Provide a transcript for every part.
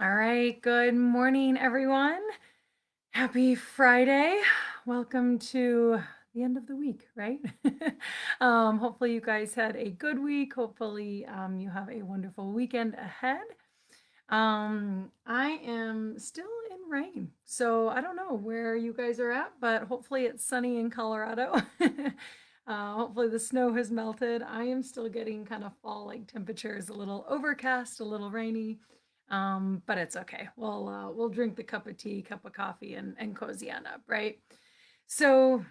All right, good morning, everyone. Happy Friday. Welcome to the end of the week, right? Hopefully, you guys had a good week. Hopefully, you have a wonderful weekend ahead. I am still in rain, so I don't know where you guys are at, but hopefully, it's sunny in Colorado. Hopefully, the snow has melted. I am still getting kind of fall like temperatures, a little overcast, a little rainy. But it's okay. We'll drink the cup of tea, cup of coffee, and cozy on up, right? So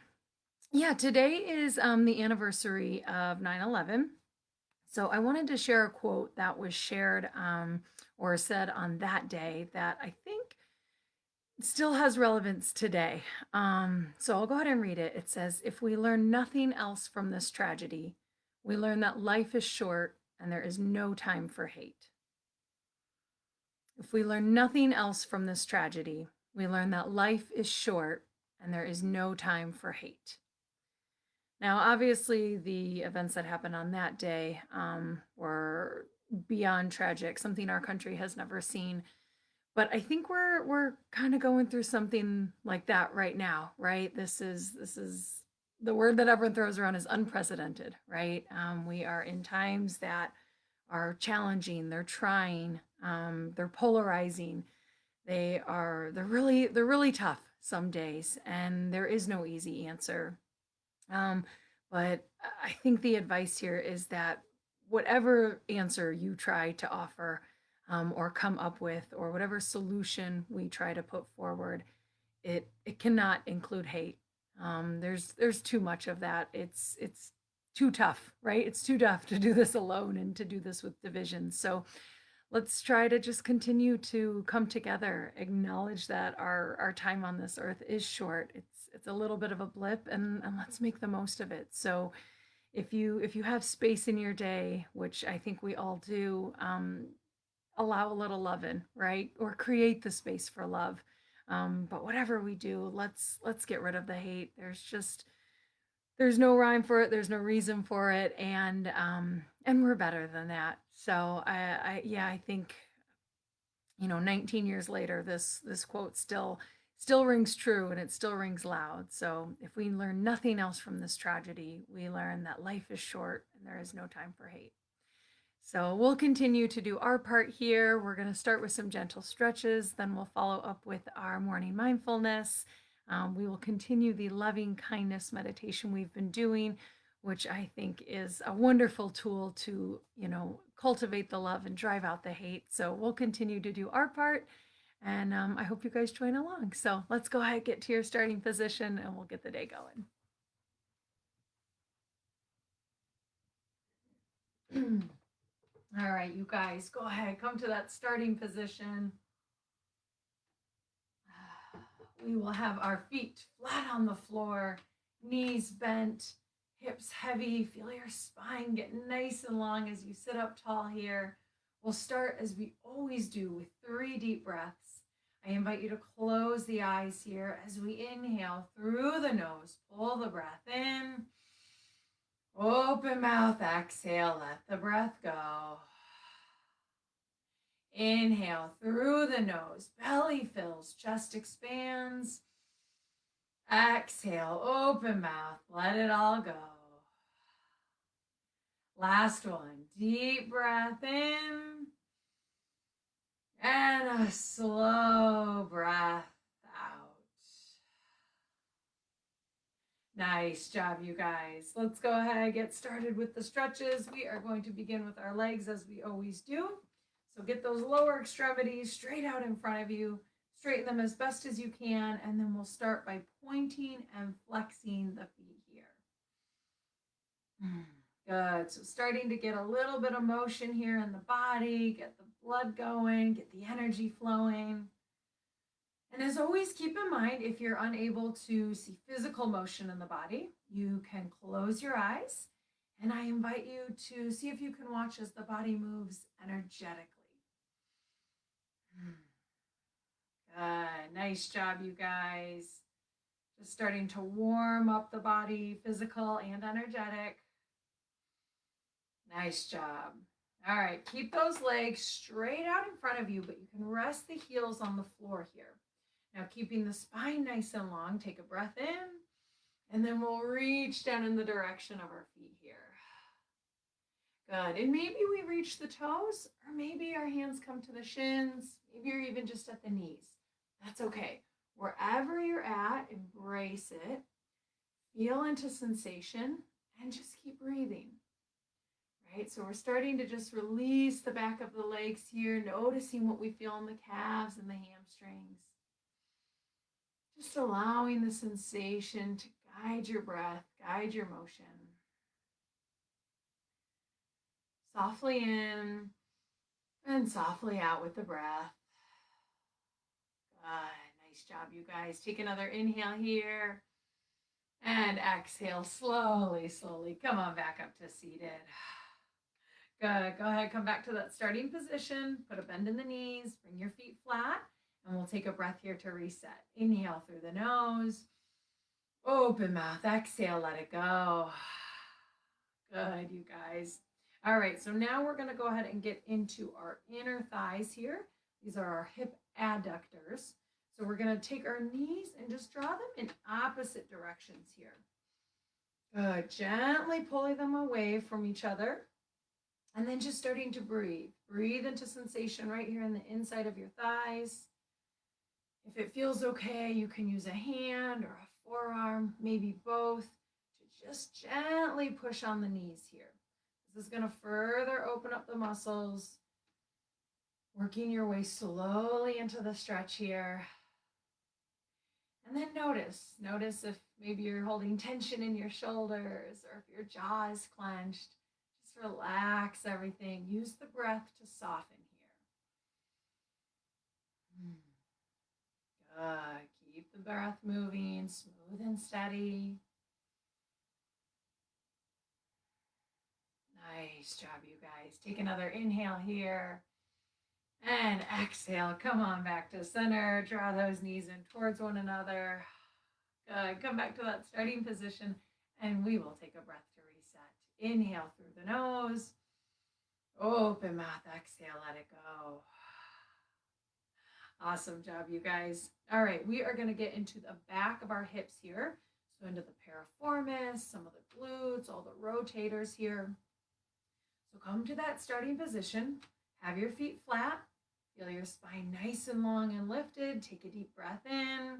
yeah, today is the anniversary of 9/11. So I wanted to share a quote that was shared or said on that day that I think still has relevance today. So I'll go ahead and read it. It says, "If we learn nothing else from this tragedy, we learn that life is short and there is no time for hate." If we learn nothing else from this tragedy, we learn that life is short and there is no time for hate. Now, obviously, the events that happened on that day were beyond tragic, something our country has never seen. But I think we're kind of going through something like that right now, right? This is the word that everyone throws around is unprecedented, right? We are in times that are challenging, they're trying, they're polarizing, they're really tough some days, and there is no easy answer. Um, but I think the advice here is that whatever answer you try to offer or come up with, or whatever solution we try to put forward, it cannot include hate. There's too much of that. It's too tough, right? It's too tough to do this alone and to do this with division. So let's try to just continue to come together, acknowledge that our time on this earth is short. It's a little bit of a blip, and let's make the most of it. So if you have space in your day, which I think we all do, allow a little love in, right? Or create the space for love. But whatever we do, let's get rid of the hate. There's no rhyme for it, there's no reason for it, and we're better than that. So I think 19 years later, this quote still rings true, and it still rings loud. So if we learn nothing else from this tragedy, we learn that life is short and there is no time for hate. So we'll continue to do our part here. We're going to start with some gentle stretches, then we'll follow up with our morning mindfulness. We will continue the loving kindness meditation we've been doing, which I think is a wonderful tool to, cultivate the love and drive out the hate. So we'll continue to do our part, and I hope you guys join along. So let's go ahead, get to your starting position, and we'll get the day going. All right, you guys, go ahead, come to that starting position. We will have our feet flat on the floor, knees bent, hips heavy. Feel your spine get nice and long as you sit up tall here. We'll start as we always do with 3 deep breaths. I invite you to close the eyes here as we inhale through the nose. Pull the breath in. Open mouth, exhale, let the breath go. Inhale through the nose, belly fills, chest expands. Exhale, open mouth, let it all go. Last one, deep breath in and a slow breath out. Nice job, you guys. Let's go ahead and get started with the stretches. We are going to begin with our legs as we always do. So get those lower extremities straight out in front of you. Straighten them as best as you can, and then we'll start by pointing and flexing the feet here. Good. So starting to get a little bit of motion here in the body, get the blood going, get the energy flowing. And as always, keep in mind, if you're unable to see physical motion in the body, you can close your eyes. And I invite you to see if you can watch as the body moves energetically. Good. Nice job, you guys. Just starting to warm up the body, physical and energetic. Nice job. All right, keep those legs straight out in front of you, but you can rest the heels on the floor here. Now, keeping the spine nice and long, take a breath in, and then we'll reach down in the direction of our feet here. Good. And maybe we reach the toes, or maybe our hands come to the shins. Maybe you're even just at the knees. That's okay. Wherever you're at, embrace it. Feel into sensation and just keep breathing. Right? So we're starting to just release the back of the legs here, noticing what we feel in the calves and the hamstrings. Just allowing the sensation to guide your breath, guide your motion. Softly in and softly out with the breath. Good. Nice job, you guys. Take another inhale here. And exhale slowly, slowly. Come on back up to seated. Good. Go ahead, come back to that starting position. Put a bend in the knees. Bring your feet flat. And we'll take a breath here to reset. Inhale through the nose. Open mouth. Exhale, let it go. Good, you guys. All right, so now we're going to go ahead and get into our inner thighs here. These are our hip adductors. So we're going to take our knees and just draw them in opposite directions here. Good. Gently pulling them away from each other. And then just starting to breathe. Breathe into sensation right here in the inside of your thighs. If it feels okay, you can use a hand or a forearm, maybe both, to just gently push on the knees here. This is going to further open up the muscles, working your way slowly into the stretch here. And then notice if maybe you're holding tension in your shoulders or if your jaw is clenched. Just relax everything. Use the breath to soften here. Good. Keep the breath moving, smooth and steady. Nice job, you guys. Take another inhale here. And exhale. Come on back to center. Draw those knees in towards one another. Good. Come back to that starting position. And we will take a breath to reset. Inhale through the nose. Open mouth. Exhale. Let it go. Awesome job, you guys. All right, we are going to get into the back of our hips here. So into the piriformis, some of the glutes, all the rotators here. So come to that starting position. Have your feet flat. Feel your spine nice and long and lifted. Take a deep breath in.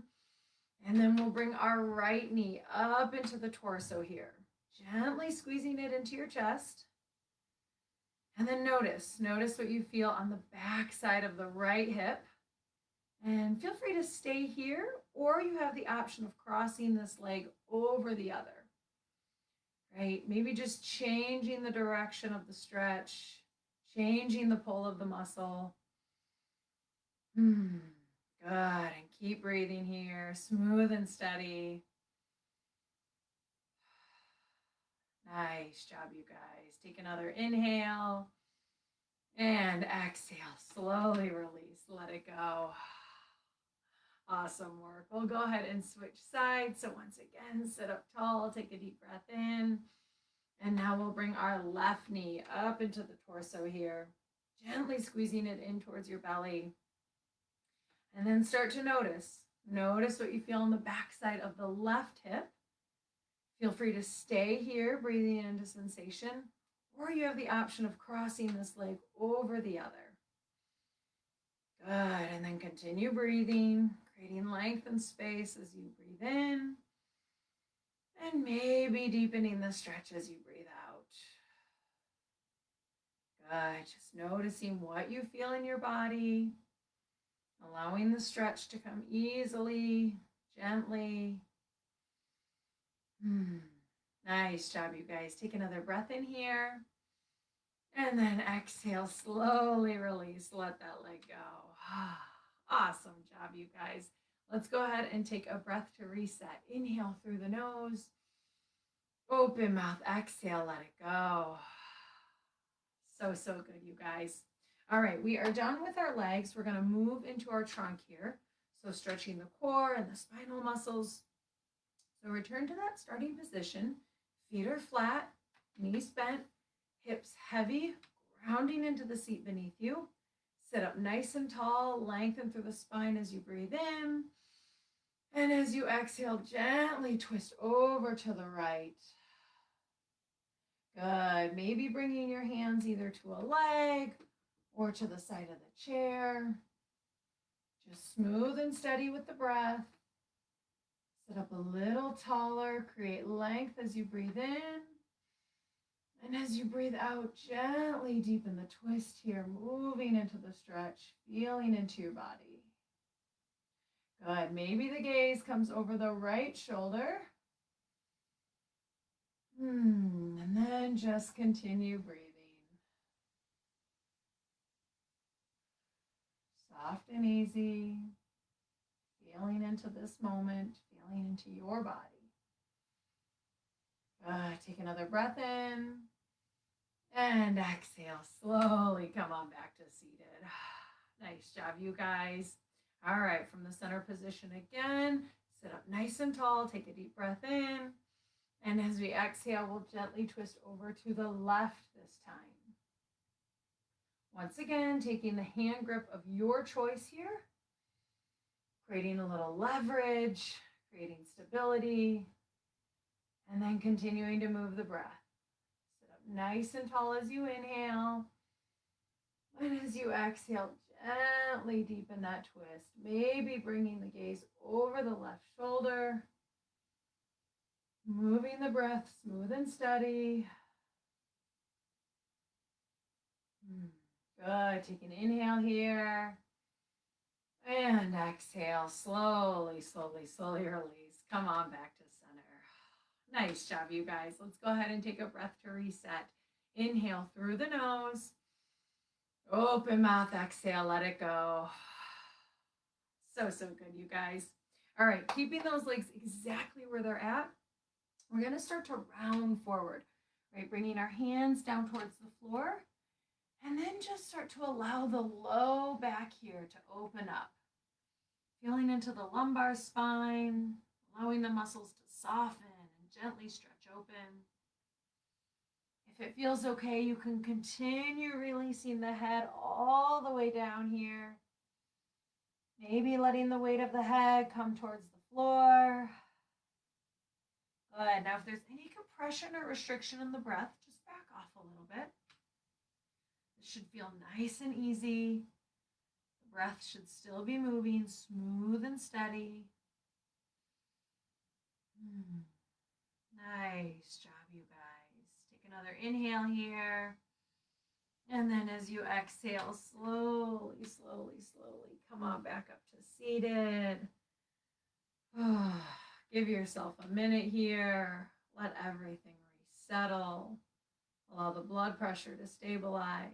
And then we'll bring our right knee up into the torso here. Gently squeezing it into your chest. And then notice what you feel on the back side of the right hip. And feel free to stay here, or you have the option of crossing this leg over the other. Right? Maybe just changing the direction of the stretch, changing the pull of the muscle. Good. And keep breathing here, smooth and steady. Nice job, you guys. Take another inhale and exhale. Slowly release. Let it go. Awesome work. We'll go ahead and switch sides. So once again, sit up tall, take a deep breath in. And now we'll bring our left knee up into the torso here, gently squeezing it in towards your belly. And then start to notice what you feel on the back side of the left hip. Feel free to stay here, breathing into sensation, or you have the option of crossing this leg over the other. Good, and then continue breathing, creating length and space as you breathe in, and maybe deepening the stretch as you breathe out. Good, just noticing what you feel in your body, allowing the stretch to come easily, gently. Nice job, you guys. Take another breath in here. And then exhale, slowly release. Let that leg go. Awesome job, you guys. Let's go ahead and take a breath to reset. Inhale through the nose. Open mouth. Exhale, let it go. So good, you guys. All right, we are done with our legs. We're going to move into our trunk here. So stretching the core and the spinal muscles. So return to that starting position. Feet are flat, knees bent, hips heavy, grounding into the seat beneath you. Sit up nice and tall, lengthen through the spine as you breathe in. And as you exhale, gently twist over to the right. Good. Maybe bringing your hands either to a leg or to the side of the chair. Just smooth and steady with the breath. Sit up a little taller. Create length as you breathe in. And as you breathe out, gently deepen the twist here, moving into the stretch, feeling into your body. Good. Maybe the gaze comes over the right shoulder. And then just continue breathing. Soft and easy. Feeling into this moment, feeling into your body. Take another breath in. And exhale. Slowly come on back to seated. Nice job, you guys. All right, from the center position again. Sit up nice and tall. Take a deep breath in. And as we exhale, we'll gently twist over to the left this time. Once again, taking the hand grip of your choice here, creating a little leverage, creating stability, and then continuing to move the breath. Sit up nice and tall as you inhale. And as you exhale, gently deepen that twist, maybe bringing the gaze over the left shoulder. Moving the breath smooth and steady. Good. Take an inhale here. And exhale. Slowly, slowly, slowly release. Come on back to center. Nice job, you guys. Let's go ahead and take a breath to reset. Inhale through the nose. Open mouth, exhale, let it go. So good, you guys. All right, keeping those legs exactly where they're at. We're going to start to round forward, right? Bringing our hands down towards the floor. And then just start to allow the low back here to open up. Feeling into the lumbar spine, allowing the muscles to soften and gently stretch open. If it feels okay, you can continue releasing the head all the way down here. Maybe letting the weight of the head come towards the floor. Good. Now, if there's any compression or restriction in the breath, just back off a little bit. This should feel nice and easy. The breath should still be moving smooth and steady. Nice job, you guys. Take another inhale here. And then as you exhale, slowly, slowly, slowly, come on back up to seated. Give yourself a minute here. Let everything resettle. Allow the blood pressure to stabilize.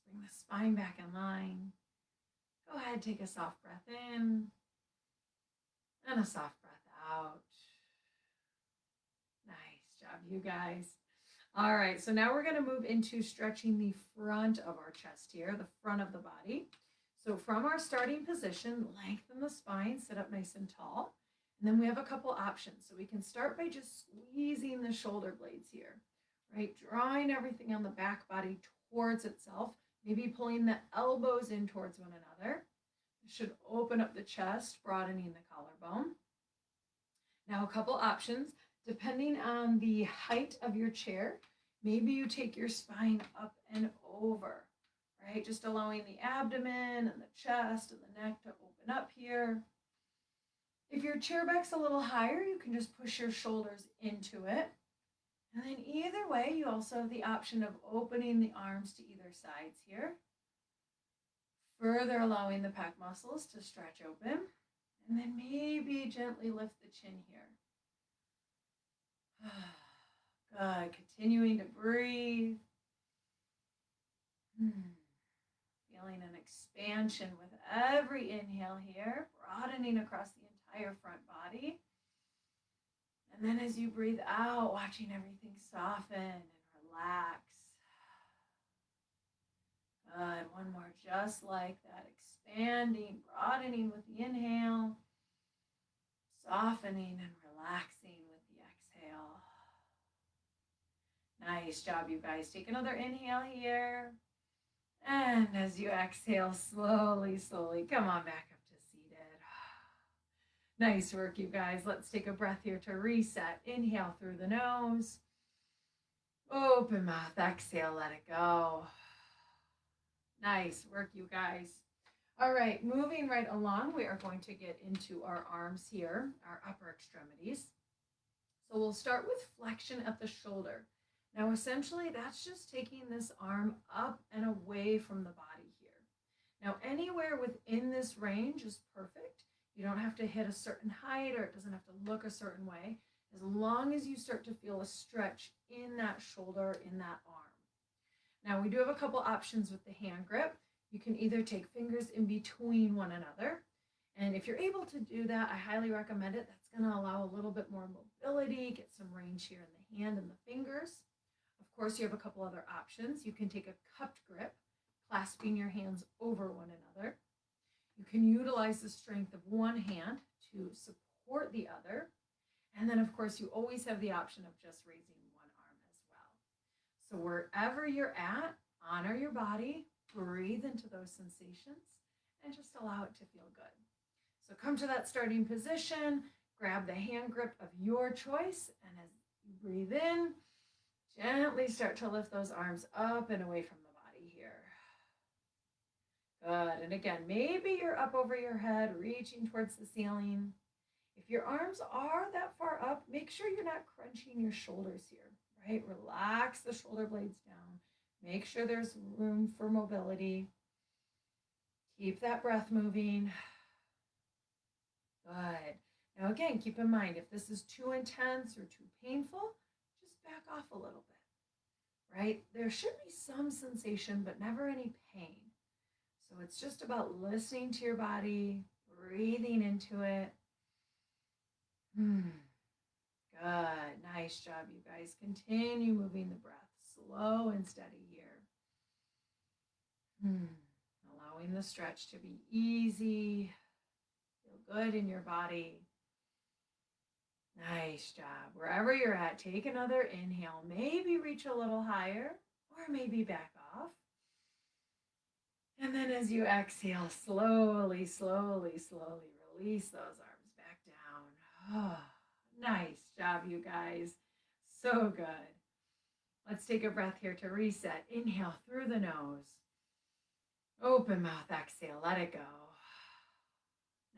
Bring the spine back in line. Go ahead, take a soft breath in and a soft breath out. Nice job, you guys. All right, so now we're going to move into stretching the front of our chest here, the front of the body. So from our starting position, lengthen the spine, sit up nice and tall. And then we have a couple options. So we can start by just squeezing the shoulder blades here, right? Drawing everything on the back body towards itself, maybe pulling the elbows in towards one another. This should open up the chest, broadening the collarbone. Now, a couple options. Depending on the height of your chair, maybe you take your spine up and over, right? Just allowing the abdomen and the chest and the neck to open up here. If your chair back's a little higher, you can just push your shoulders into it. And then either way, you also have the option of opening the arms to either sides here. Further allowing the pec muscles to stretch open. And then maybe gently lift the chin here. Good. Continuing to breathe. Feeling an expansion with every inhale here, broadening across the entire front body. And then as you breathe out, watching everything soften and relax. Good. One more just like that. Expanding, broadening with the inhale. Softening and relaxing with the exhale. Nice job, you guys. Take another inhale here. And as you exhale, slowly, slowly come on back up to seated. Nice work, you guys. Let's take a breath here to reset. Inhale through the nose. Open mouth. Exhale, let it go. Nice work, you guys. All right, moving right along, we are going to get into our arms here, our upper extremities. So we'll start with flexion at the shoulder. Now, essentially, that's just taking this arm up and away from the body here. Now, anywhere within this range is perfect. You don't have to hit a certain height or it doesn't have to look a certain way, as long as you start to feel a stretch in that shoulder, in that arm. Now, we do have a couple options with the hand grip. You can either take fingers in between one another. And if you're able to do that, I highly recommend it. That's going to allow a little bit more mobility, get some range here in the hand and the fingers. Of course, you have a couple other options. You can take a cupped grip, clasping your hands over one another. You can utilize the strength of one hand to support the other. And then, of course, you always have the option of just raising one arm as well. So wherever you're at, honor your body, breathe into those sensations, and just allow it to feel good. So come to that starting position, grab the hand grip of your choice, and as you breathe in, gently start to lift those arms up and away from the body here. Good. And again, maybe you're up over your head, reaching towards the ceiling. If your arms are that far up, make sure you're not crunching your shoulders here, right? Relax the shoulder blades down. Make sure there's room for mobility. Keep that breath moving. Good. Now again, keep in mind, if this is too intense or too painful, just back off a little bit, right? There should be some sensation, but never any pain. So it's just about listening to your body, breathing into it. Good. Nice job, you guys. Continue moving the breath slow and steady here. Allowing the stretch to be easy. Feel good in your body. Nice job. Wherever you're at, take another inhale. Maybe reach a little higher or maybe back off. And then as you exhale, slowly, slowly, slowly release those arms back down. Oh, nice job, you guys. So good. Let's take a breath here to reset. Inhale through the nose. Open mouth, exhale, let it go.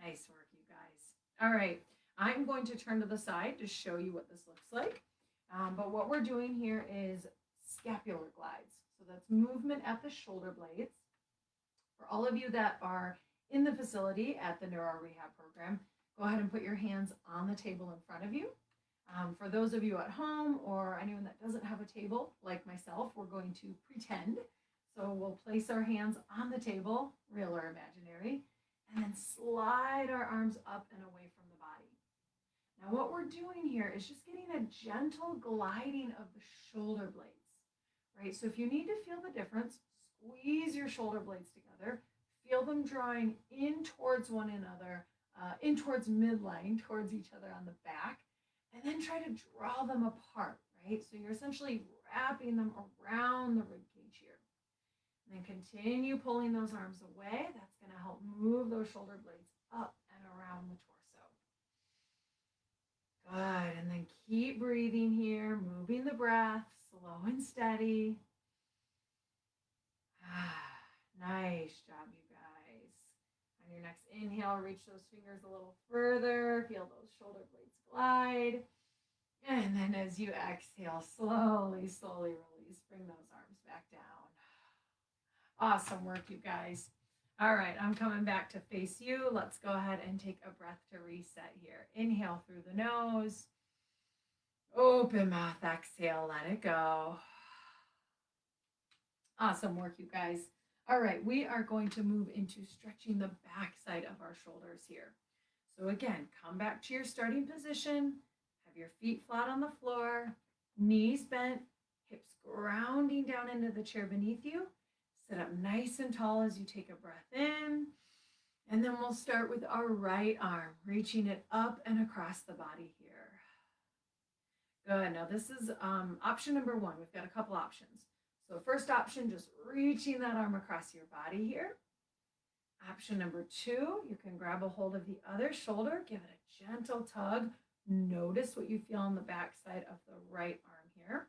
Nice work, you guys. All right, I'm going to turn to the side to show you what this looks like. But what we're doing here is scapular glides. So that's movement at the shoulder blades. For all of you that are in the facility at the Neuro Rehab Program, go ahead and put your hands on the table in front of you. For those of you at home or anyone that doesn't have a table, like myself, we're going to pretend. So we'll place our hands on the table, real or imaginary, and then slide our arms up and away from the body. Now what we're doing here is just getting a gentle gliding of the shoulder blades, right? So if you need to feel the difference, squeeze your shoulder blades together, feel them drawing in towards one another, in towards midline, towards each other on the back, and then try to draw them apart, right? So you're essentially wrapping them around the rib cage here. And then continue pulling those arms away. That's going to help move those shoulder blades up and around the torso. Good. And then keep breathing here, moving the breath, slow and steady. Nice job, you guys. On your next inhale, reach those fingers a little further. Feel those shoulder blades glide. And then as you exhale, slowly, slowly release. Bring those arms back down. Awesome work, you guys. All right, I'm coming back to face you. Let's go ahead and take a breath to reset here. Inhale through the nose. Open mouth, exhale, let it go. Awesome work, you guys. All right, we are going to move into stretching the back side of our shoulders here. So again, come back to your starting position. Have your feet flat on the floor, knees bent, hips grounding down into the chair beneath you. Sit up nice and tall as you take a breath in. And then we'll start with our right arm, reaching it up and across the body here. Good. Now this is option number one. We've got a couple options. So first option, just reaching that arm across your body here. Option number two, you can grab a hold of the other shoulder, give it a gentle tug. Notice what you feel on the back side of the right arm here.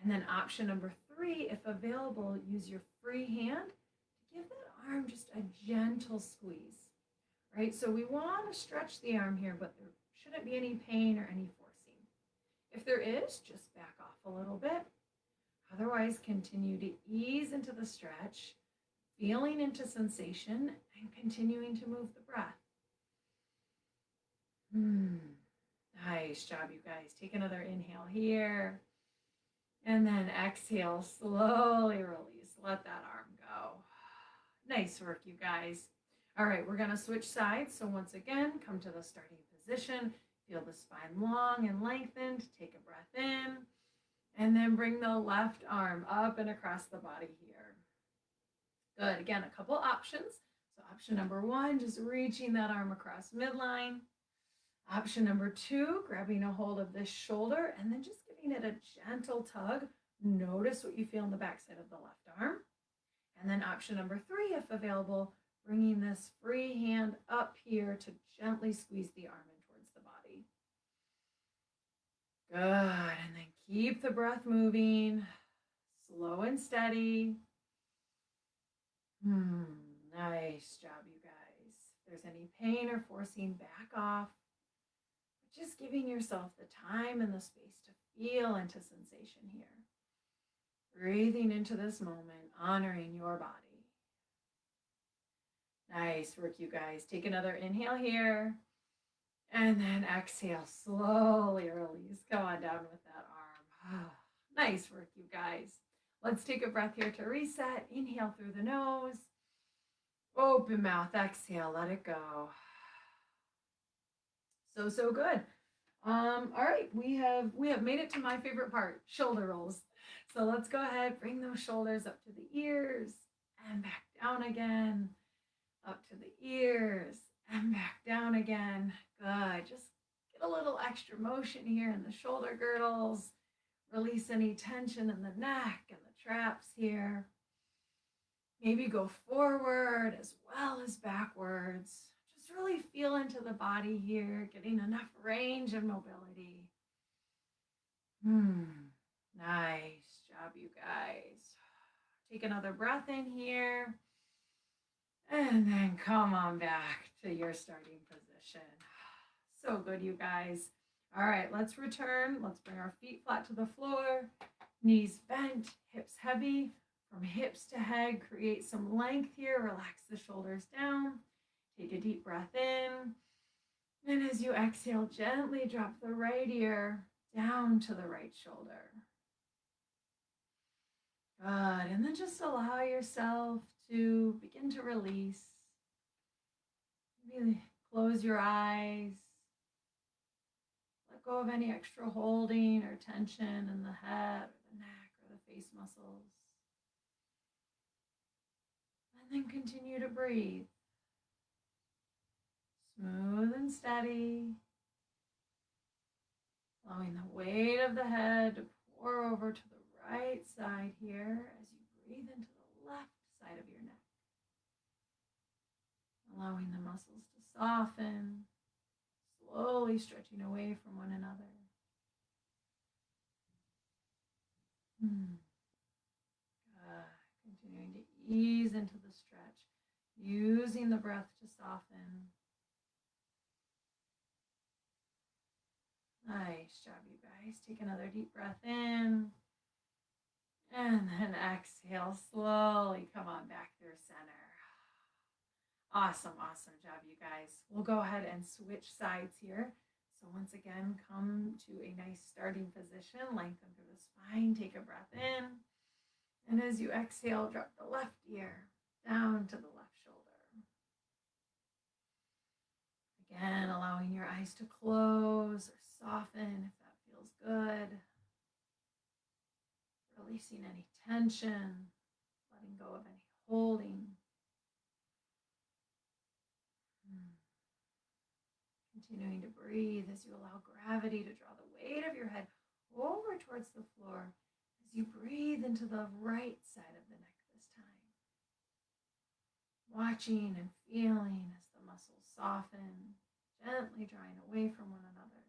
And then option number three, if available, use your free hand to give that arm just a gentle squeeze, right? So we want to stretch the arm here, but there shouldn't be any pain or any forcing. If there is, just back off a little bit. Otherwise, continue to ease into the stretch, feeling into sensation, and continuing to move the breath. Nice job, you guys. Take another inhale here. And then exhale, slowly release. Let that arm go. Nice work, you guys. All right, we're going to switch sides. So once again, come to the starting position. Feel the spine long and lengthened. Take a breath in. And then bring the left arm up and across the body here. Good. Again, a couple options. So option number one, just reaching that arm across midline. Option number two, grabbing a hold of this shoulder and then just giving it a gentle tug. Notice what you feel on the backside of the left arm. And then option number three, if available, bringing this free hand up here to gently squeeze the arm in towards the body. Good. And then keep the breath moving, slow and steady. Nice job, you guys. If there's any pain or forcing, back off. Just giving yourself the time and the space to feel into sensation here. Breathing into this moment, honoring your body. Nice work, you guys. Take another inhale here. And then exhale, slowly release. Go on down with that arm. Nice work, you guys. Let's take a breath here to reset. Inhale through the nose. Open mouth, exhale, let it go. So good. All right, we have made it to my favorite part, shoulder rolls. So let's go ahead, bring those shoulders up to the ears and back down again, up to the ears and back down again. Good. Just get a little extra motion here in the shoulder girdles. Release any tension in the neck and the traps here. Maybe go forward as well as backwards. Just really feel into the body here, getting enough range and mobility. Nice job, you guys. Take another breath in here. And then come on back to your starting position. So good, you guys. All right, let's return. Let's bring our feet flat to the floor. Knees bent, hips heavy. From hips to head, create some length here. Relax the shoulders down. Take a deep breath in. And as you exhale, gently drop the right ear down to the right shoulder. Good. And then just allow yourself to begin to release. Maybe close your eyes. Let go of any extra holding or tension in the head or the neck or the face muscles. And then continue to breathe. Smooth and steady. Allowing the weight of the head to pour over to the right side here as you breathe into the left side of your neck. Allowing the muscles to soften, slowly stretching away from one another. Continuing to ease into the stretch, using the breath to soften. Nice job, you guys. Take another deep breath in. And then exhale, slowly come on back through center. Awesome job, you guys. We'll go ahead and switch sides here. So once again, come to a nice starting position, lengthen through the spine, take a breath in. And as you exhale, drop the left ear down to the left shoulder. Again, allowing your eyes to close or soften if that feels good. Releasing any tension, letting go of any holding. Continuing to breathe as you allow gravity to draw the weight of your head over towards the floor as you breathe into the right side of the neck this time. Watching and feeling as the muscles soften, gently drawing away from one another.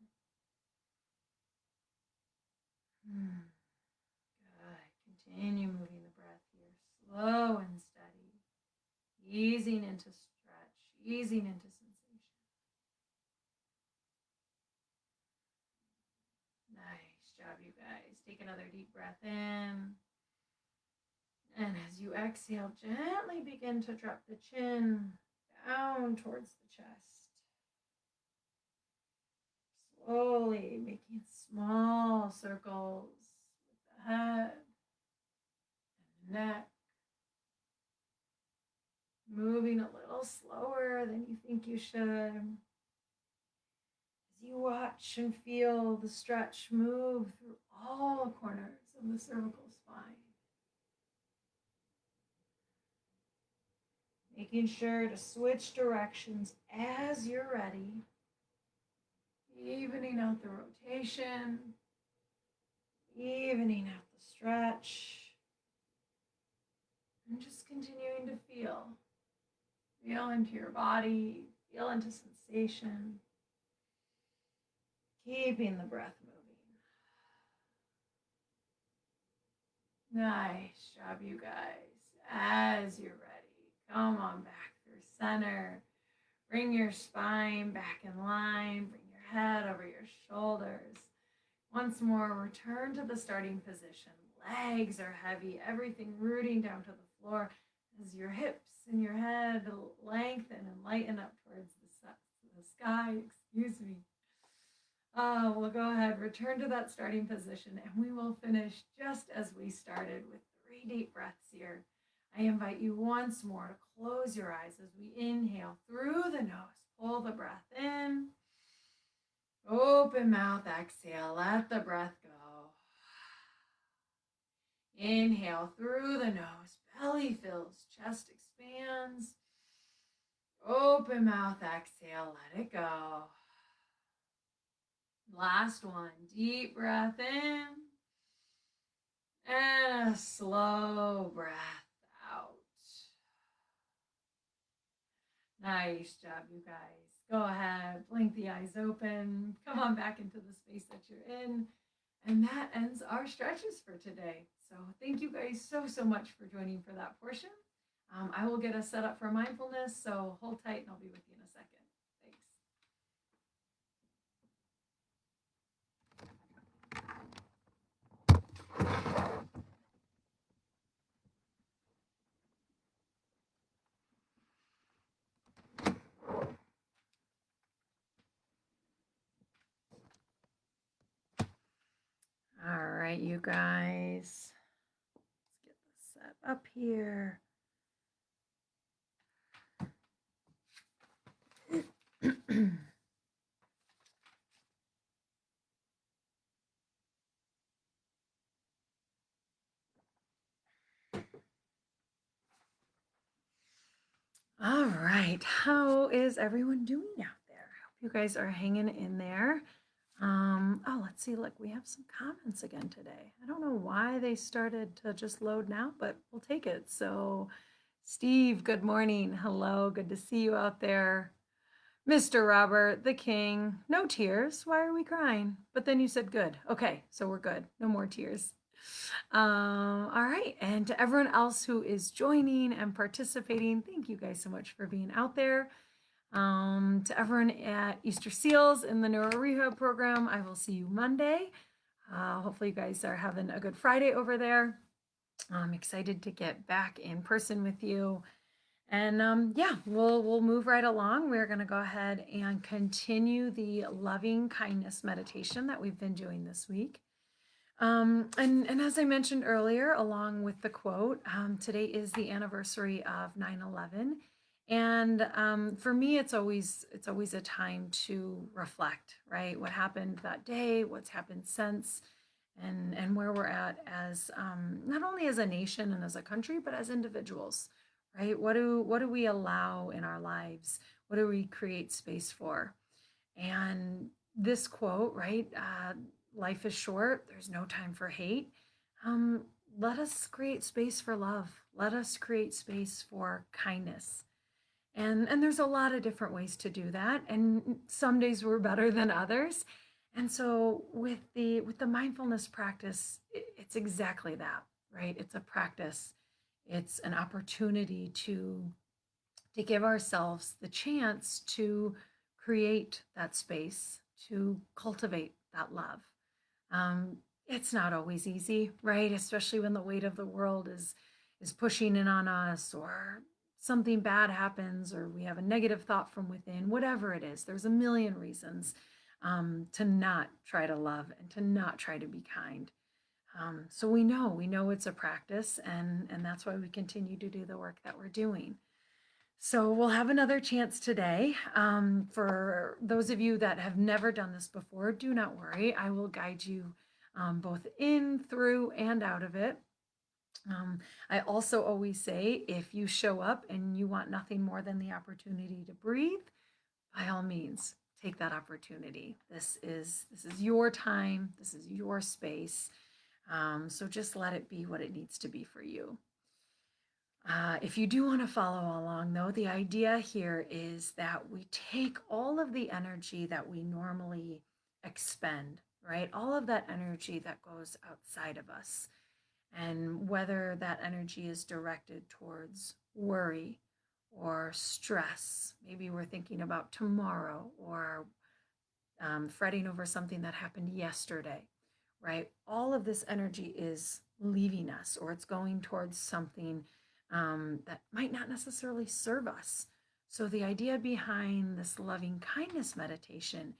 Good. Continue moving the breath here, slow and steady, easing into stretch, easing into sensation. Nice job, you guys. Take another deep breath in. And as you exhale, gently begin to drop the chin down towards the chest. Slowly making small circles with the head and the neck. Moving a little slower than you think you should. As you watch and feel the stretch move through all corners of the cervical spine. Making sure to switch directions as you're ready. Evening out the rotation. Evening out the stretch. And just continuing to feel. Feel into your body. Feel into sensation. Keeping the breath moving. Nice job, you guys. As you're ready, come on back through center. Bring your spine back in line. Bring your head over your shoulders. Once more, return to the starting position. Legs are heavy, everything rooting down to the floor as your hips and your head lengthen and lighten up towards the sky. Excuse me. We'll go ahead, return to that starting position, and we will finish just as we started with 3 deep breaths here. I invite you once more to close your eyes as we inhale through the nose. Pull the breath in. Open mouth, exhale. Let the breath go. Inhale through the nose. Belly fills, chest expands. Open mouth, exhale. Let it go. Last one. Deep breath in. And a slow breath out. Nice job, you guys. Go ahead, blink the eyes open. Come on back into the space that you're in. And that ends our stretches for today. So thank you guys so much for joining for that portion. I will get us set up for mindfulness, so hold tight and I'll be with you in a second. All right, you guys. Let's get this set up here. All right, how is everyone doing out there? I hope you guys are hanging in there. Let's see, look, we have some comments again today. I don't know why they started to just load now, but we'll take it. So, Steve, good morning. Hello, good to see you out there. Mr. Robert, the king, no tears. Why are we crying? But then you said good. Okay, so we're good. No more tears. All right, and to everyone else who is joining and participating, thank you guys so much for being out there. To everyone at Easter Seals in the Neuro Rehab program, I will see you Monday. Hopefully you guys are having a good Friday over there. I'm excited to get back in person with you. And we'll move right along. We're going to go ahead and continue the loving kindness meditation that we've been doing this week. And as I mentioned earlier, along with the quote, today is the anniversary of 9/11. And for me, it's always a time to reflect, right? What happened that day, what's happened since, and where we're at as not only as a nation and as a country, but as individuals, right? What do we allow in our lives? What do we create space for? And this quote, right? Life is short. There's no time for hate. let us create space for love. Let us create space for kindness. And there's a lot of different ways to do that. And some days were better than others. And so with the mindfulness practice, it's exactly that, right? It's a practice. It's an opportunity to give ourselves the chance to create that space, to cultivate that love. Um, it's not always easy, right? Especially when the weight of the world is pushing in on us, or something bad happens, or we have a negative thought from within. Whatever it is, there's a million reasons to not try to love and to not try to be kind. So we know it's a practice, and that's why we continue to do the work that we're doing. So we'll have another chance today. For those of you that have never done this before, do not worry. I will guide you both in, through, and out of it. I also always say, if you show up and you want nothing more than the opportunity to breathe, by all means, take that opportunity. This is your time. This is your space. So just let it be what it needs to be for you. If you do want to follow along, though, the idea here is that we take all of the energy that we normally expend, right? All of that energy that goes outside of us. And whether that energy is directed towards worry or stress, maybe we're thinking about tomorrow, or fretting over something that happened yesterday, right? All of this energy is leaving us, or it's going towards something that might not necessarily serve us. So, the idea behind this loving kindness meditation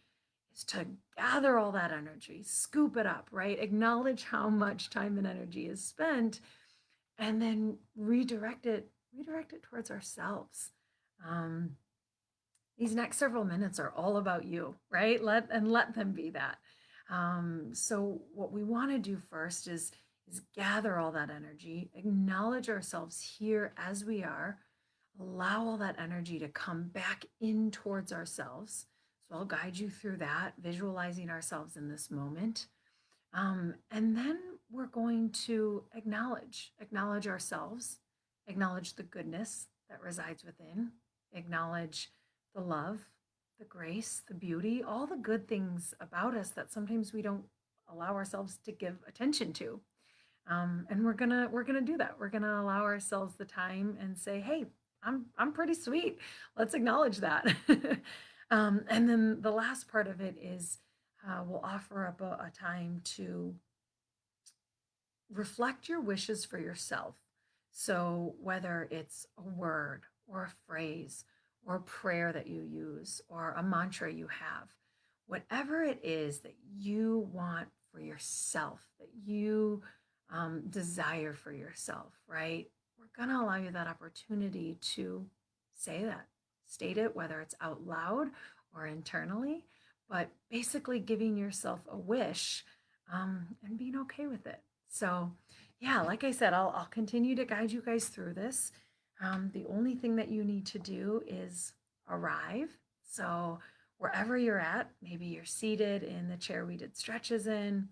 is to gather all that energy, scoop it up, right? Acknowledge how much time and energy is spent, and then redirect it towards ourselves. Um, these next several minutes are all about you, right? Let them be that. So what we want to do first is gather all that energy, acknowledge ourselves here as we are, allow all that energy to come back in towards ourselves. So I'll guide you through that, visualizing ourselves in this moment. And then we're going to acknowledge ourselves, acknowledge the goodness that resides within, acknowledge the love, the grace, the beauty, all the good things about us that sometimes we don't allow ourselves to give attention to. And we're gonna do that. We're gonna allow ourselves the time and say, "Hey, I'm pretty sweet. Let's acknowledge that." And then the last part of it is we'll offer up a time to reflect your wishes for yourself. So, whether it's a word or a phrase or a prayer that you use or a mantra you have, whatever it is that you want for yourself, that you desire for yourself, right? We're going to allow you that opportunity to say that, state it, whether it's out loud or internally, but basically giving yourself a wish and being okay with it. So, yeah, like I said, I'll continue to guide you guys through this. The only thing that you need to do is arrive. So, wherever you're at, maybe you're seated in the chair we did stretches in,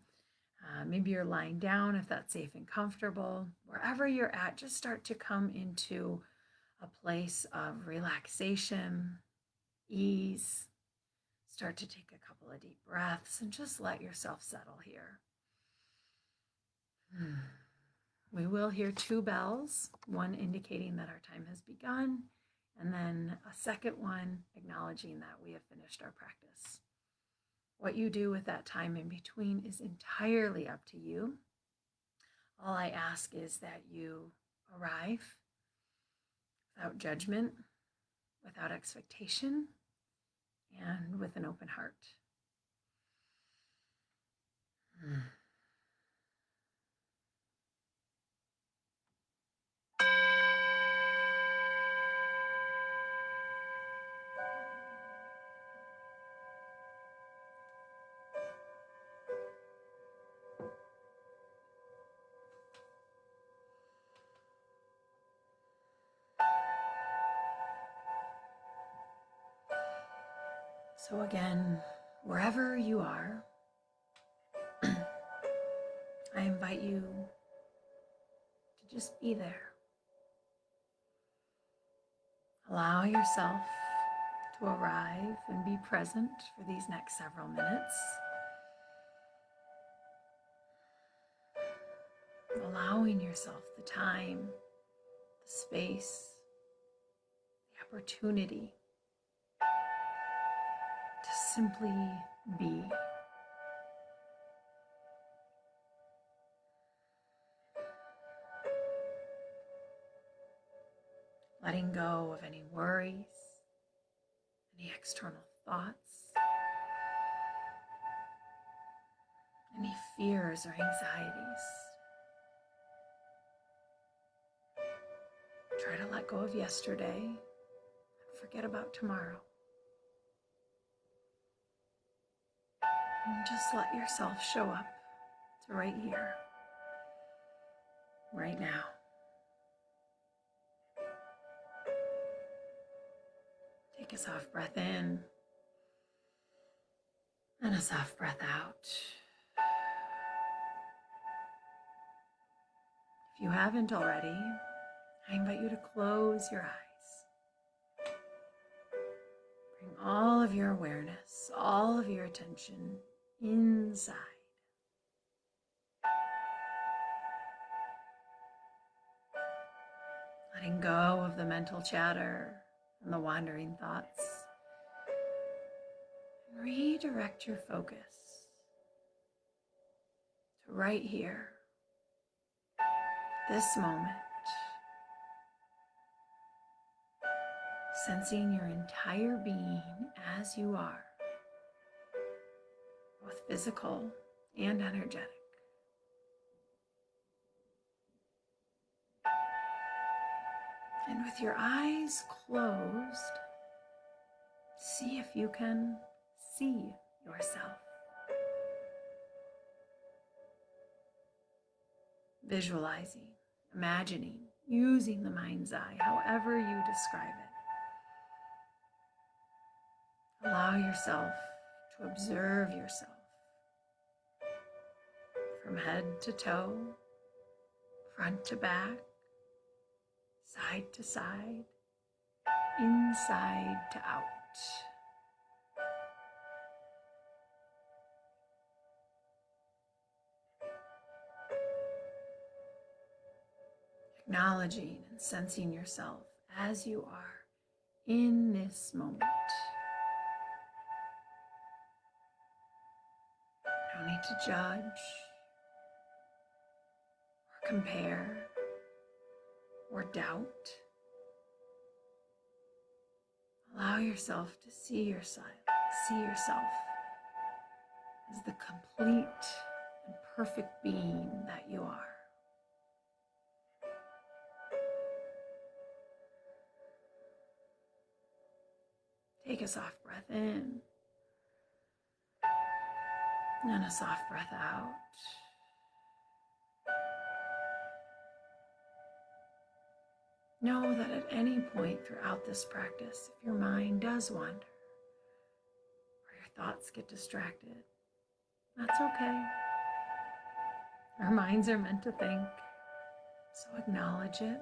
maybe you're lying down if that's safe and comfortable. Wherever you're at, just start to come into a place of relaxation, ease. Start to take a couple of deep breaths and just let yourself settle here. We will hear two bells, one indicating that our time has begun, and then a second one acknowledging that we have finished our practice. What you do with that time in between is entirely up to you. All I ask is that you arrive without judgment, without expectation, and with an open heart. So again, wherever you are, I invite you just be there. Allow yourself to arrive and be present for these next several minutes. Allowing yourself the time, the space, the opportunity to simply be. Letting go of any worries, any external thoughts, any fears or anxieties. Try to let go of yesterday and forget about tomorrow. And just let yourself show up to right here, right now. Take a soft breath in and a soft breath out. If you haven't already, I invite you to close your eyes. Bring all of your awareness, all of your attention inside. Letting go of the mental chatter and the wandering thoughts. And redirect your focus to right here, this moment. Sensing your entire being as you are, both physical and energetic. And with your eyes closed, see if you can see yourself. Visualizing, imagining, using the mind's eye, however you describe it. Allow yourself to observe yourself from head to toe, front to back, side to side, inside to out. Acknowledging and sensing yourself as you are in this moment. No need to judge or compare or doubt. Allow yourself to see yourself as the complete and perfect being that you are. Take a soft breath in and a soft breath out. Know that at any point throughout this practice, if your mind does wander or your thoughts get distracted, that's okay. Our minds are meant to think, so acknowledge it.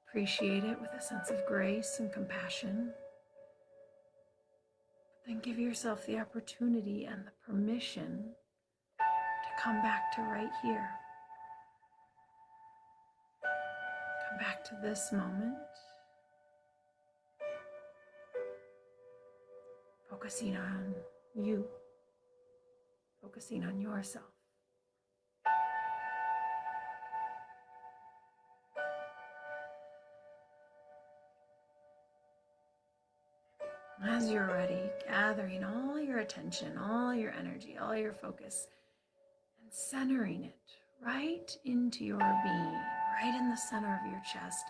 Appreciate it with a sense of grace and compassion. But then give yourself the opportunity and the permission to come back to right here. Come back to this moment. Focusing on you. Focusing on yourself. As you're ready, gathering all your attention, all your energy, all your focus, and centering it right into your being, right in the center of your chest,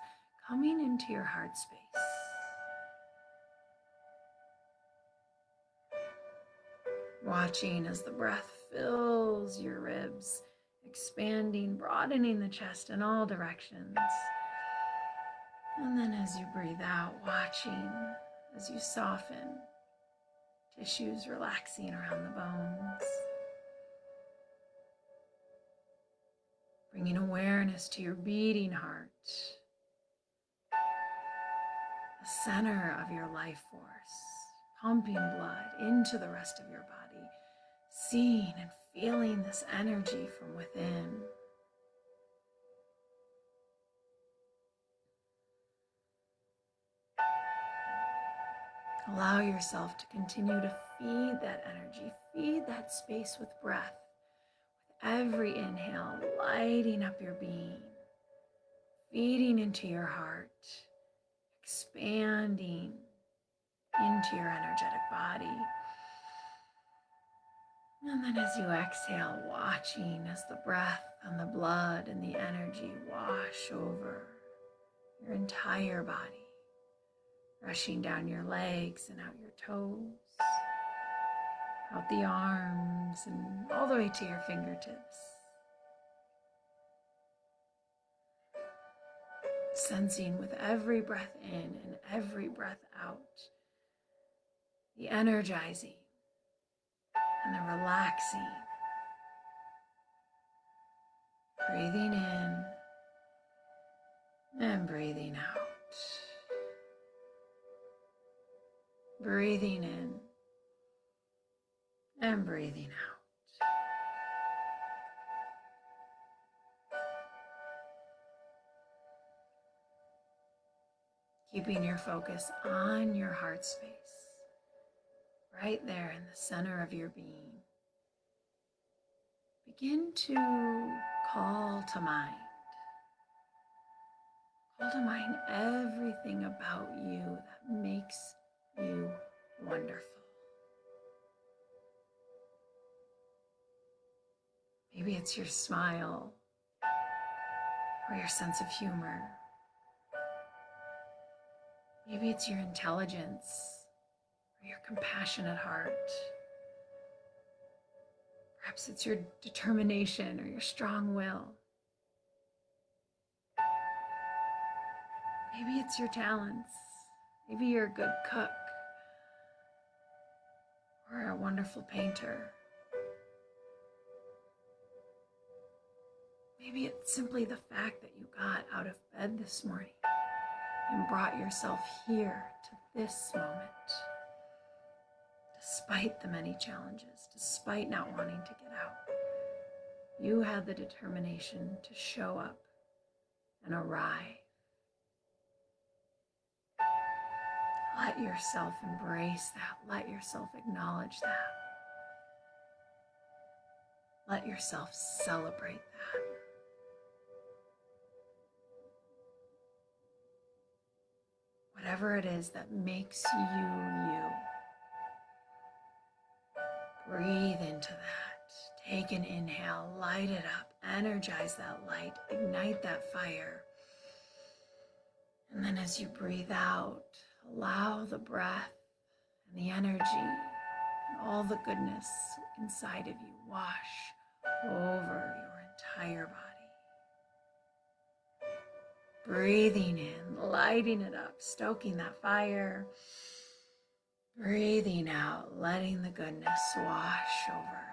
coming into your heart space. Watching as the breath fills your ribs, expanding, broadening the chest in all directions. And then as you breathe out, watching as you soften, tissues relaxing around the bones. bringing awareness to your beating heart, the center of your life force, pumping blood into the rest of your body, seeing and feeling this energy from within. Allow yourself to continue to feed that energy, feed that space with breath. With every inhale, lighting up your being, feeding into your heart, expanding into your energetic body. And then as you exhale, watching as the breath and the blood and the energy wash over your entire body, rushing down your legs and out your toes, out the arms and all the way to your fingertips. Sensing with every breath in and every breath out, the energizing and the relaxing. Breathing in and breathing out. Breathing in and breathing out. Keeping your focus on your heart space, right there in the center of your being. Begin to call to mind. Call to mind everything about you that makes you wonderful. Maybe it's your smile or your sense of humor. Maybe it's your intelligence or your compassionate heart. Perhaps it's your determination or your strong will. Maybe it's your talents. Maybe you're a good cook or a wonderful painter. Maybe it's simply the fact that you got out of bed this morning and brought yourself here to this moment. Despite the many challenges, despite not wanting to get out, you had the determination to show up and arrive. Let yourself embrace that. Let yourself acknowledge that. Let yourself celebrate that. Whatever it is that makes you you. Breathe into that. Take an inhale, light it up, energize that light, ignite that fire. And then as you breathe out, allow the breath and the energy and all the goodness inside of you wash over your entire body. Breathing in, lighting it up, stoking that fire. Breathing out, letting the goodness wash over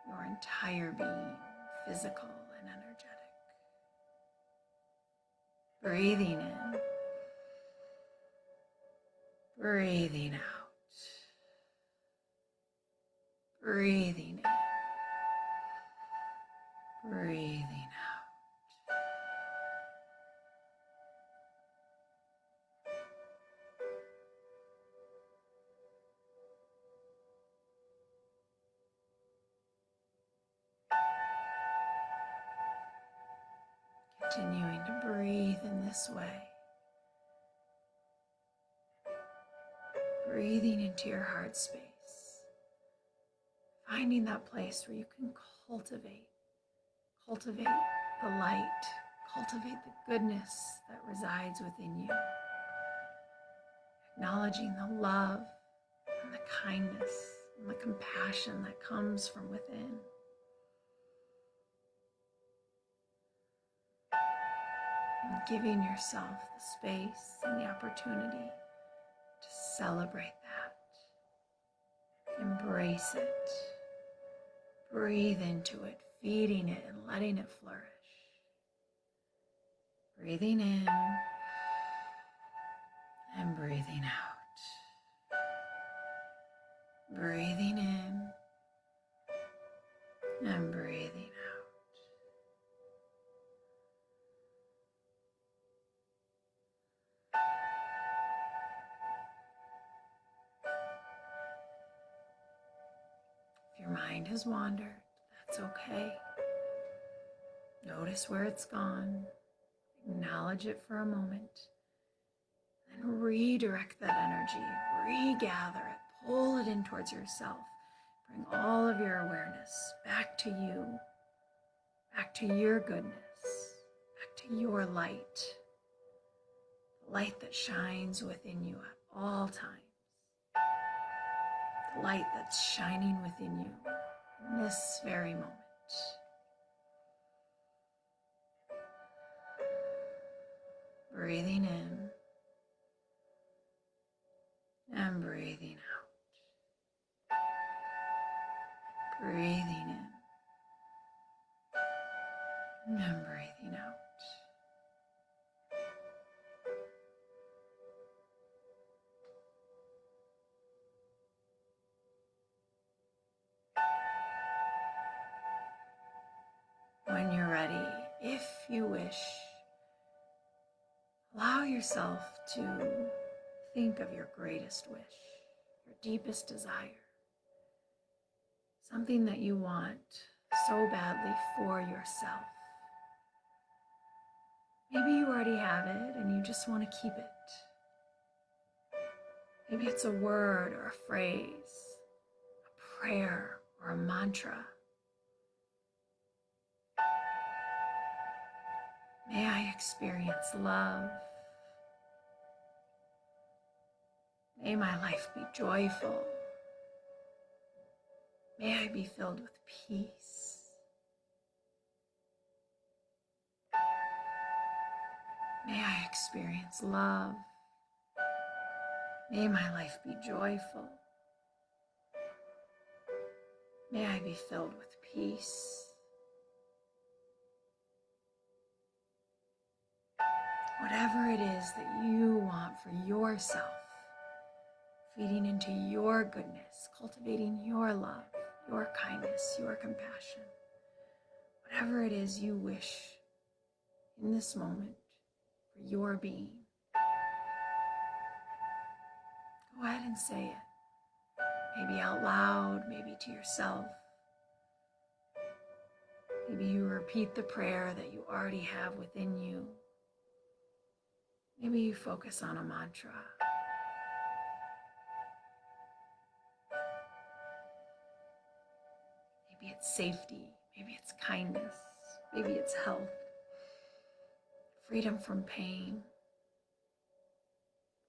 your entire being, physical and energetic. Breathing in, breathing out, breathing in, breathing out. Continuing to breathe in this way. Breathing into your heart space. Finding that place where you can cultivate the light, cultivate the goodness that resides within you. Acknowledging the love and the kindness and the compassion that comes from within. And giving yourself the space and the opportunity to celebrate that. Embrace it. Breathe into it, feeding it and letting it flourish. Breathing in and breathing out. Breathing in and breathing out. If your mind has wandered, that's okay. Notice where it's gone. Acknowledge it for a moment. Then redirect that energy, regather it, pull it in towards yourself. Bring all of your awareness back to you, back to your goodness, back to your light, the light that shines within you at all times, the light that's shining within you in this very moment. Breathing in and breathing out. Breathing in and breathing out. When you're ready, if you wish, allow yourself to think of your greatest wish, your deepest desire, something that you want so badly for yourself. Maybe you already have it and you just want to keep it. Maybe it's a word or a phrase, a prayer or a mantra. May I experience love. May my life be joyful. May I be filled with peace. May I experience love. May my life be joyful. May I be filled with peace. Whatever it is that you want for yourself, feeding into your goodness, cultivating your love, your kindness, your compassion. Whatever it is you wish in this moment for your being, go ahead and say it. Maybe out loud, maybe to yourself. Maybe you repeat the prayer that you already have within you. Maybe you focus on a mantra. Maybe it's safety, maybe it's kindness, maybe it's health, freedom from pain,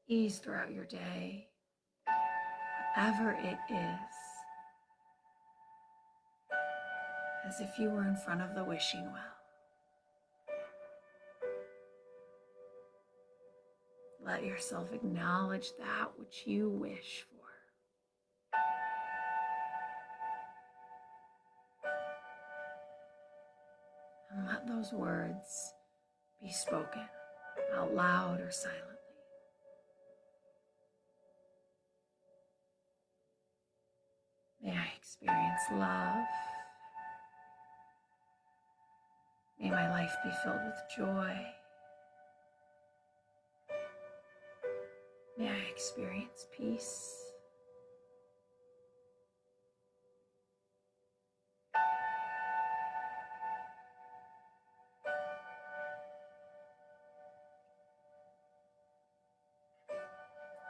ease throughout your day, whatever it is, as if you were in front of the wishing well. Let yourself acknowledge that which you wish for. And let those words be spoken out loud or silently. May I experience love. May my life be filled with joy. May I experience peace.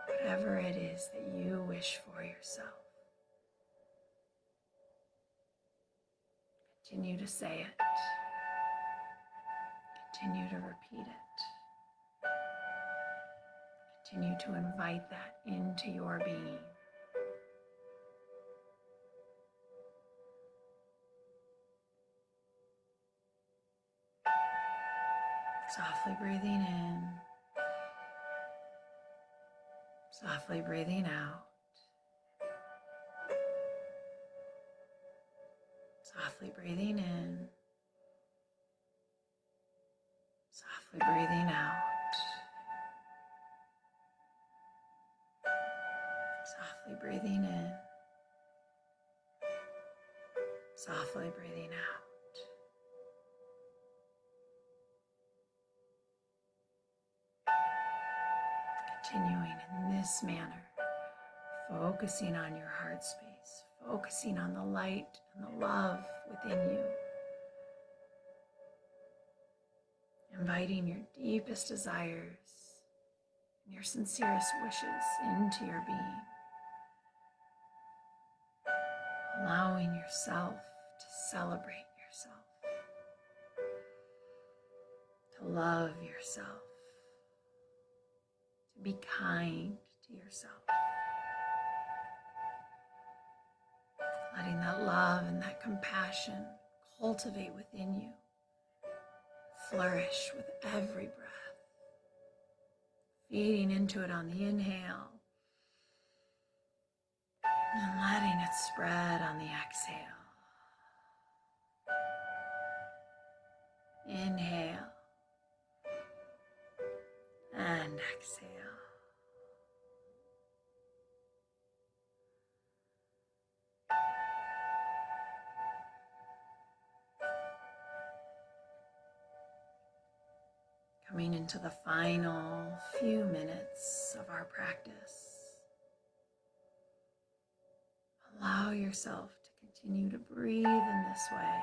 Whatever it is that you wish for yourself. Continue to say it. Continue to repeat it. Continue to invite that into your being. Softly breathing in. Softly breathing out. Softly breathing in. Softly Softly breathing out. Softly breathing in. Softly breathing out. Continuing in this manner, focusing on your heart space, focusing on the light and the love within you. Inviting your deepest desires and your sincerest wishes into your being. Allowing yourself to celebrate yourself, to love yourself, to be kind to yourself. Letting that love and that compassion cultivate within you, flourish with every breath, feeding into it on the inhale, and letting it spread on the exhale. Inhale and exhale. Coming into the final few minutes of our practice, allow yourself to continue to breathe in this way,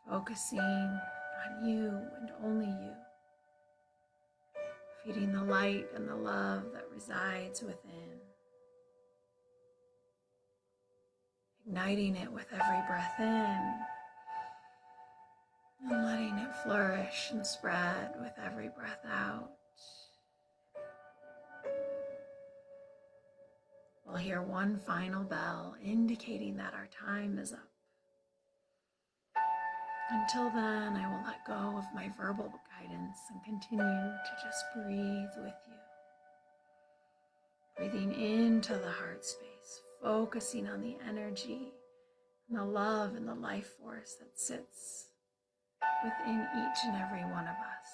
focusing on you and only you, feeding the light and the love that resides within, igniting it with every breath in, and letting it flourish and spread with every breath out. We'll hear one final bell indicating that our time is up. Until then, I will let go of my verbal guidance and continue to just breathe with you. Breathing into the heart space, focusing on the energy and the love and the life force that sits within each and every one of us.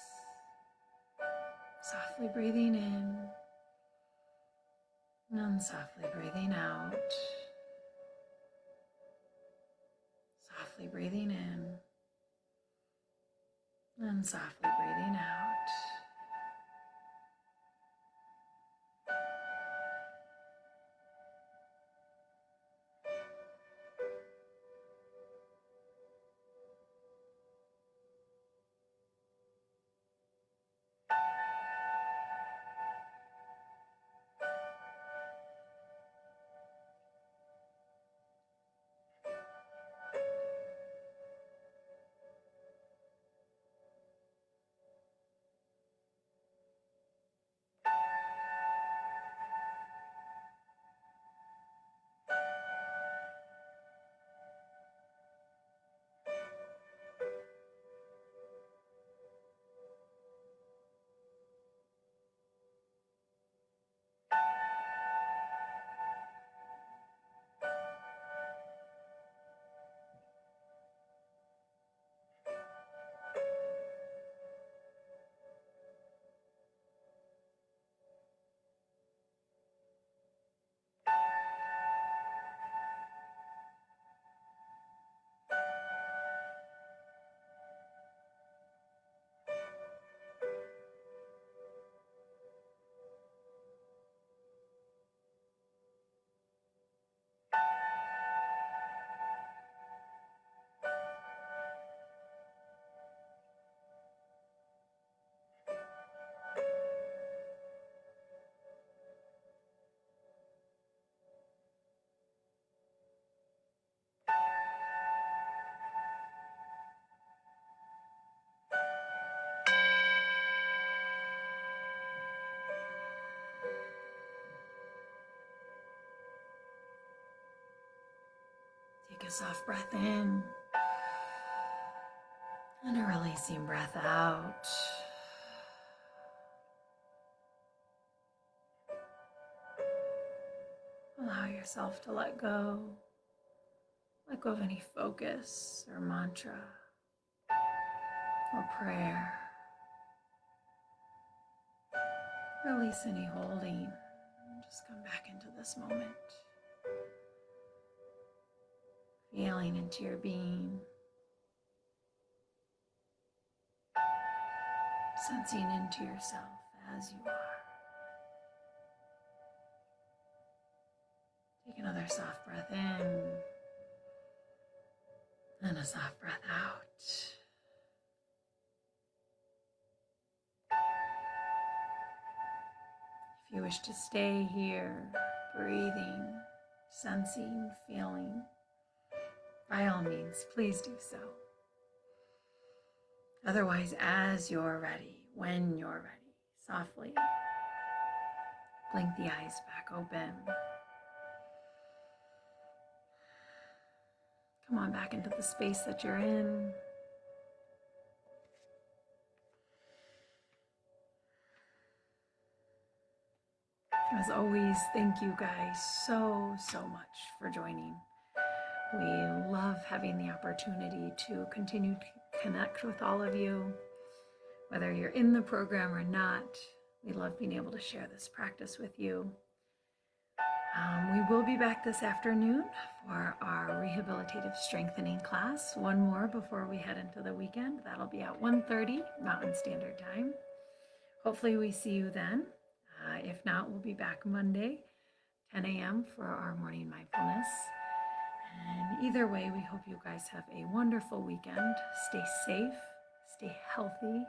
Softly breathing in and softly breathing out. Softly breathing in and softly breathing out. Take a soft breath in and a releasing breath out. Allow yourself to let go of any focus or mantra. or prayer. Release any holding. Just come back into this moment. Feeling into your being. Sensing into yourself as you are. Take another soft breath in and a soft breath out. If you wish to stay here, breathing, sensing, feeling, by all means, please do so. Otherwise, as you're ready, when you're ready, softly blink the eyes back open. Come on back into the space that you're in. As always, thank you guys so much for joining. We love having the opportunity to continue to connect with all of you, whether you're in the program or not. We love being able to share this practice with you. We will be back this afternoon for our rehabilitative strengthening class. One more before we head into the weekend. That'll be at 1:30 Mountain Standard Time. Hopefully we see you then. If not, we'll be back Monday, 10 a.m. for our morning mindfulness. And either way, we hope you guys have a wonderful weekend. Stay safe, stay healthy,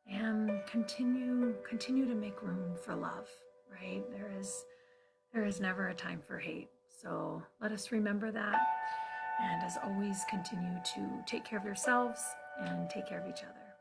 and continue to make room for love, right? There is never a time for hate. So let us remember that. And as always, continue to take care of yourselves and take care of each other.